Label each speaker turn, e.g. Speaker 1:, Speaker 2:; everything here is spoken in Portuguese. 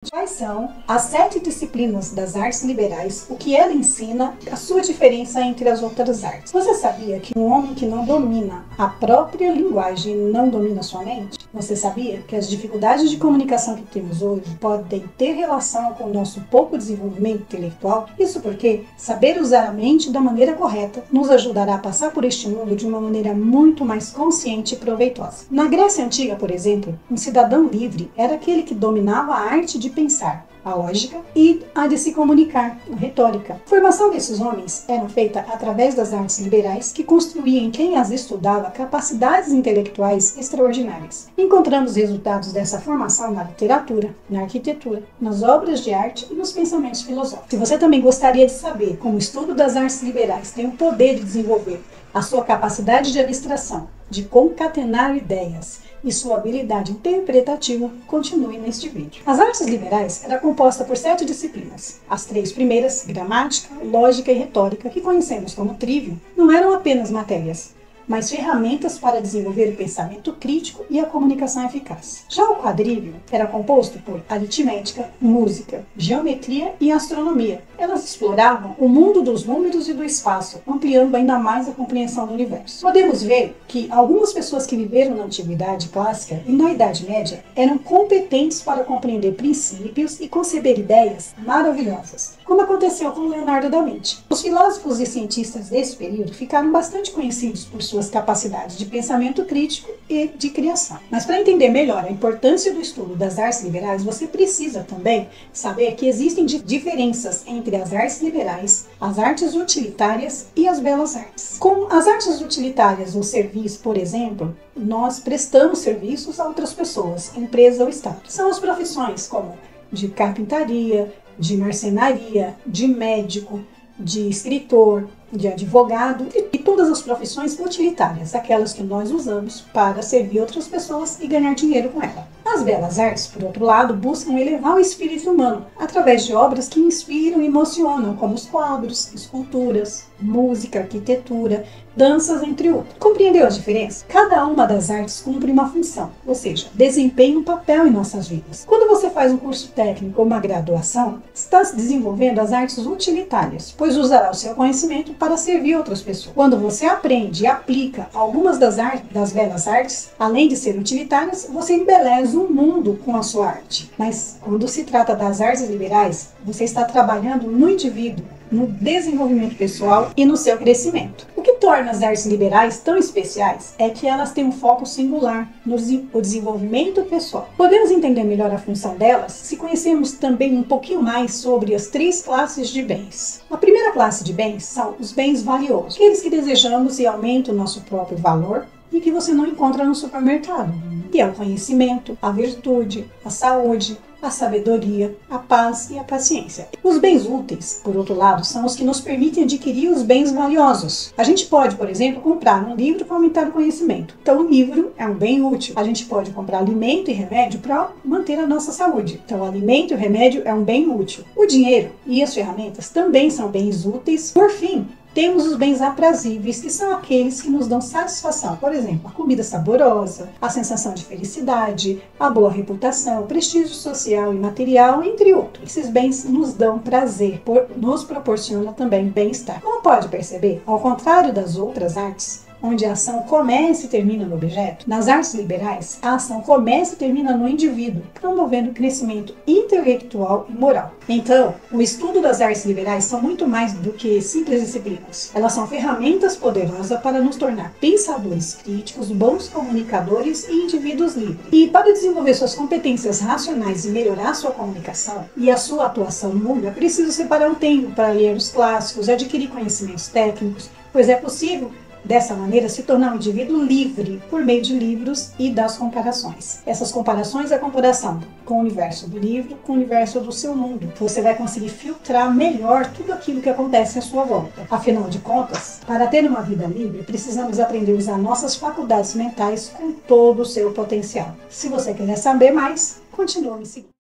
Speaker 1: Quais são as 7 disciplinas das artes liberais, o que ela ensina, a sua diferença entre as outras artes? Você sabia que um homem que não domina a própria linguagem não domina sua mente? Você sabia que as dificuldades de comunicação que temos hoje podem ter relação com o nosso pouco desenvolvimento intelectual? Isso porque saber usar a mente da maneira correta nos ajudará a passar por este mundo de uma maneira muito mais consciente e proveitosa. Na Grécia Antiga, por exemplo, um cidadão livre era aquele que dominava a arte de pensar, a lógica e a de se comunicar, a retórica. A formação desses homens era feita através das artes liberais que construíam em quem as estudava capacidades intelectuais extraordinárias. Encontramos resultados dessa formação na literatura, na arquitetura, nas obras de arte e nos pensamentos filosóficos. Se você também gostaria de saber como o estudo das artes liberais tem o poder de desenvolver a sua capacidade de abstração, de concatenar ideias e sua habilidade interpretativa, continue neste vídeo. As artes liberais era composta por 7 disciplinas. As 3 primeiras, gramática, lógica e retórica, que conhecemos como trivium, não eram apenas matérias, mas ferramentas para desenvolver o pensamento crítico e a comunicação eficaz. Já o quadrivium era composto por aritmética, música, geometria e astronomia. Elas exploravam o mundo dos números e do espaço, ampliando ainda mais a compreensão do universo. Podemos ver que algumas pessoas que viveram na Antiguidade Clássica e na Idade Média eram competentes para compreender princípios e conceber ideias maravilhosas, como aconteceu com Leonardo da Vinci. Os filósofos e cientistas desse período ficaram bastante conhecidos por suas capacidades de pensamento crítico e de criação. Mas para entender melhor a importância do estudo das artes liberais, você precisa também saber que existem diferenças entre as artes liberais, as artes utilitárias e as belas artes. Com as artes utilitárias, o serviço, por exemplo, nós prestamos serviços a outras pessoas, empresa ou Estado. São as profissões como de carpintaria, de marcenaria, de médico, de escritor, de advogado e todas as profissões utilitárias, aquelas que nós usamos para servir outras pessoas e ganhar dinheiro com ela. As belas artes, por outro lado, buscam elevar o espírito humano através de obras que inspiram e emocionam, como os quadros, esculturas, música, arquitetura, danças, entre outros. Compreendeu a diferença? Cada uma das artes cumpre uma função, ou seja, desempenha um papel em nossas vidas. Quando você faz um curso técnico ou uma graduação, está desenvolvendo as artes utilitárias, pois usará o seu conhecimento para servir outras pessoas. Quando você aprende e aplica algumas das belas artes, além de ser utilitárias, você embeleza o mundo com a sua arte. Mas quando se trata das artes liberais, você está trabalhando no indivíduo, no desenvolvimento pessoal e no seu crescimento. O que torna as artes liberais tão especiais é que elas têm um foco singular no desenvolvimento pessoal. Podemos entender melhor a função delas se conhecermos também um pouquinho mais sobre as 3 classes de bens. A primeira classe de bens são os bens valiosos, aqueles que desejamos e aumentam o nosso próprio valor e que você não encontra no supermercado. E é o conhecimento, a virtude, a saúde, a sabedoria, a paz e a paciência. Os bens úteis, por outro lado, são os que nos permitem adquirir os bens valiosos. A gente pode, por exemplo, comprar um livro para aumentar o conhecimento. Então, o livro é um bem útil. A gente pode comprar alimento e remédio para manter a nossa saúde. Então, o alimento e o remédio é um bem útil. O dinheiro e as ferramentas também são bens úteis. Por fim, temos os bens aprazíveis, que são aqueles que nos dão satisfação. Por exemplo, a comida saborosa, a sensação de felicidade, a boa reputação, o prestígio social e material, entre outros. Esses bens nos dão prazer, nos proporciona também bem-estar. Como pode perceber, ao contrário das outras artes, onde a ação começa e termina no objeto, nas artes liberais, a ação começa e termina no indivíduo, promovendo o crescimento intelectual e moral. Então, o estudo das artes liberais são muito mais do que simples disciplinas. Elas são ferramentas poderosas para nos tornar pensadores críticos, bons comunicadores e indivíduos livres. E para desenvolver suas competências racionais e melhorar sua comunicação e a sua atuação no mundo, é preciso separar um tempo para ler os clássicos, adquirir conhecimentos técnicos, pois é possível dessa maneira, se tornar um indivíduo livre por meio de livros e das comparações. Essas comparações é a comparação com o universo do livro, com o universo do seu mundo. Você vai conseguir filtrar melhor tudo aquilo que acontece à sua volta. Afinal de contas, para ter uma vida livre, precisamos aprender a usar nossas faculdades mentais com todo o seu potencial. Se você quiser saber mais, continue me seguindo.